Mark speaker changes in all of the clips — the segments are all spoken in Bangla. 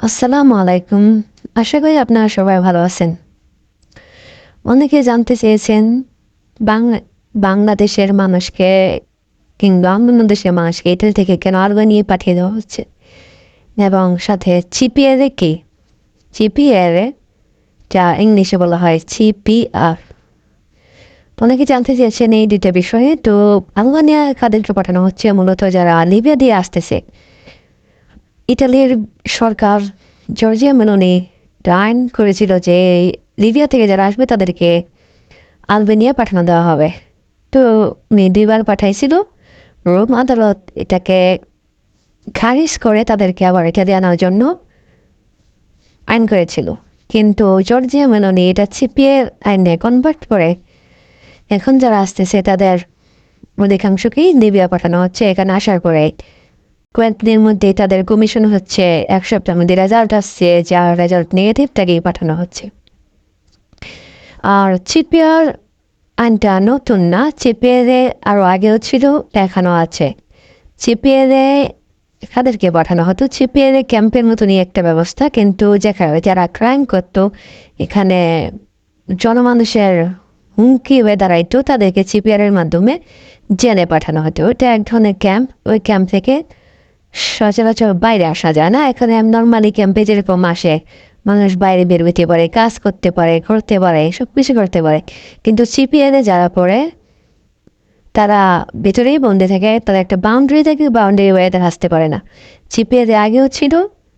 Speaker 1: আসসালামু আলাইকুম। আশা করি আপনারা সবাই ভালো আছেন। অনেকে জানতে চেয়েছেন বাংলা বাংলাদেশের মানুষকে কিংবা অন্যান্য দেশের মানুষকে ইতালি থেকে কেন আলবানিয়ে পাঠিয়ে দেওয়া হচ্ছে এবং সাথে চিপিএরে কি? চিপিএরে যা ইংলিশে বলা হয় সিপিআর। অনেকে জানতে চেয়েছেন এই দুইটা বিষয়ে। তো আলবানিয়া কাদেরকে পাঠানো হচ্ছে? মূলত যারা লিবিয়া দিয়ে আসতেছে। ইতালির সরকার জর্জিয়া মেলোনি আইন করেছিল যে লিবিয়া থেকে যারা আসবে তাদেরকে আলবেনিয়া পাঠানো দেওয়া হবে। তো উনি 2বার পাঠাইছিল। রোম আদালত এটাকে খারিজ করে তাদেরকে আবার ইতালি আনার জন্য আইন করেছিল। কিন্তু জর্জিয়া মেলোনি এটা সিপিএ আইনে কনভার্ট করে এখন যারা আসতেছে তাদের অধিকাংশকেই লিবিয়া পাঠানো হচ্ছে। এখানে আসার পরে কয়েকদিনের মধ্যে তাদের কমিশন হচ্ছে, 1 সপ্তাহের মধ্যে রেজাল্ট আসছে, যার রেজাল্ট নেগেটিভ তাকেই পাঠানো হচ্ছে। আর সিপিআর আইনটা নতুন না, সিপিএরে আরও আগেও ছিল, এখনও আছে। সিপিএরে কাদেরকে পাঠানো হতো? সিপিএরে ক্যাম্পের মতনই একটা ব্যবস্থা, কিন্তু যেখানে যারা ক্রাইম করতো, এখানে জনমানুষের হুমকি হয়ে দাঁড়াইতো, তাদেরকে সিপিআরের মাধ্যমে জেলে পাঠানো হতো। এটা এক ধরনের ক্যাম্প। ওই ক্যাম্প থেকে সচরাচর বাইরে আসা যায় না। এখানে নর্মালি ক্যাম্পে যেরকম আসে মানুষ বাইরে বের হতে পারে, কাজ করতে পারে, করতে পারে, সব কিছু করতে পারে। কিন্তু সিপিএলে যারা পড়ে তারা ভেতরেই বন্দী থাকে, তাদের একটা বাউন্ডারি থাকে, বাউন্ডারি ওয়ে তারা আসতে পারে না। সিপিএলে আগেও ছিল,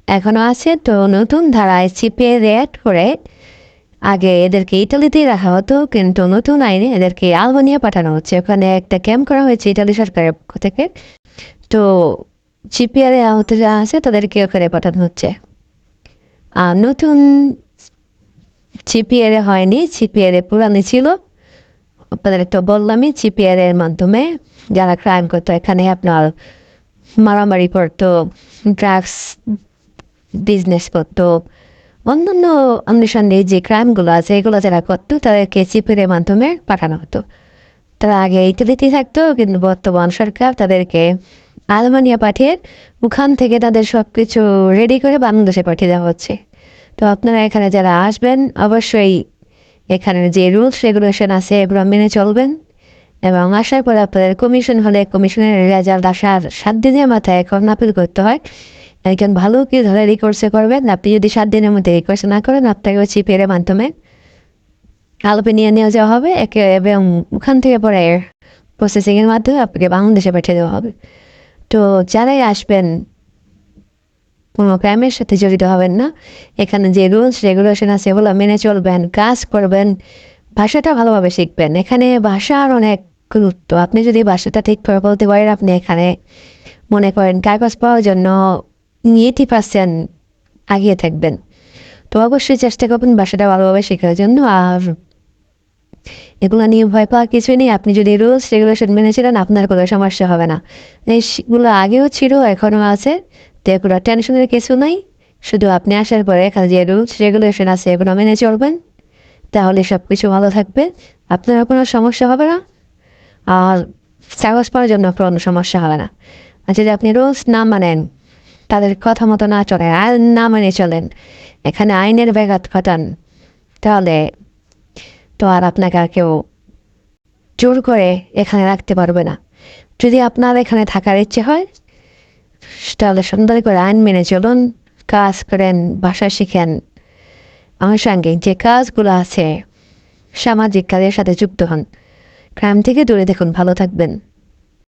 Speaker 1: এখনও আছে। তো নতুন ধারায় সিপিএলে অ্যাড করে আগে এদেরকে ইটালিতেই রাখা হতো, কিন্তু নতুন আইনে এদেরকে আলবানিয়া পাঠানো হচ্ছে। ওখানে একটা ক্যাম্প করা হয়েছে ইটালি সরকারের পক্ষ থেকে। তো সিপিআরে আহত যা আছে তাদেরকে ওখানে পাঠানো হচ্ছে। আর নতুন সিপিআরে হয়নি, সিপিআরে পুরানি ছিল। আপনাদের তো বললামই, সিপিআর এর মাধ্যমে যারা ক্রাইম করতো, এখানে আপনার মারামারি করতো, ড্রাগস বিজনেস করতো, অন্যান্য অনুসন্ধানে যে ক্রাইমগুলো আছে এগুলো যারা করতো তাদেরকে সিপিআর এর মাধ্যমে পাঠানো হতো। তারা আগে ইটালিতে থাকতো, কিন্তু বর্তমান সরকার তাদেরকে আলমানিয়া পাঠিয়ে ওখান থেকে তাদের সব কিছু রেডি করে বাংলাদেশে পাঠিয়ে দেওয়া হচ্ছে। তো আপনারা এখানে যারা আসবেন অবশ্যই এখানে যে রুলস রেগুলেশন আছে এগুলো মেনে চলবেন, এবং আসার পরে আপনাদের কমিশন হলে কমিশনের রেজাল্ট আসার 7 দিনের মাথায় এখন আপিল করতে হয়। একজন ভালো কি ধরে রিকোর্সে করবেন। আপনি যদি 7 দিনের মধ্যে রিকোর্স না করেন, আপনাকে ওই চিপের মাধ্যমে আলবেনিয়া নিয়ে যাওয়া হবে এবং ওখান থেকে পরে প্রসেসিংয়ের মাধ্যমে আপনাকে বাংলাদেশে পাঠিয়ে দেওয়া হবে। তো যারাই আসবেন কোনো ক্রাইমের সাথে জড়িত হবেন না। এখানে যে রুলস রেগুলেশন আছে এগুলো মেনে চলবেন, কাজ করবেন, ভাষাটা ভালোভাবে শিখবেন। এখানে ভাষার অনেক গুরুত্ব। আপনি যদি ভাষাটা ঠিক করে বলতে পারেন, আপনি এখানে মনে করেন কাগজ পাওয়ার জন্য 80% এগিয়ে থাকবেন। তো অবশ্যই চেষ্টা করবেন ভাষাটা ভালোভাবে শেখার জন্য। আর এগুলো নিয়ে ভয় পাওয়ার কিছুই নেই। আপনি যদি রুলস রেগুলেশন মেনে চলেন আপনার কোনো সমস্যা হবে না। এইগুলো আগেও ছিল, এখনও আছে। তো এগুলো টেনশনের কিছু নাই। শুধু আপনি আসার পরে এখানে যে রুলস রেগুলেশন আছে এগুলো মেনে চলবেন, তাহলে সব কিছু ভালো থাকবে, আপনার কোনো সমস্যা হবে না। আর কাগজ পাওয়ার জন্য কোনো সমস্যা হবে না। আর যদি আপনি রুলস না মানেন, তাদের কথা মতো না চলেন, আইন না মেনে চলেন, এখানে আইনের ব্যাঘাত ঘটান, তাহলে তো আর আপনাকে আর কেউ জোর করে এখানে রাখতে পারবে না। যদি আপনার এখানে থাকার ইচ্ছে হয় তাহলে সুন্দর করে আইন মেনে চলুন, কাজ করেন, ভাষা শিখেন, আনুষঙ্গিক যে কাজগুলো আছে সামাজিক কাজের সাথে যুক্ত হন। ক্রাইম থেকে দূরে দেখুন। ভালো থাকবেন।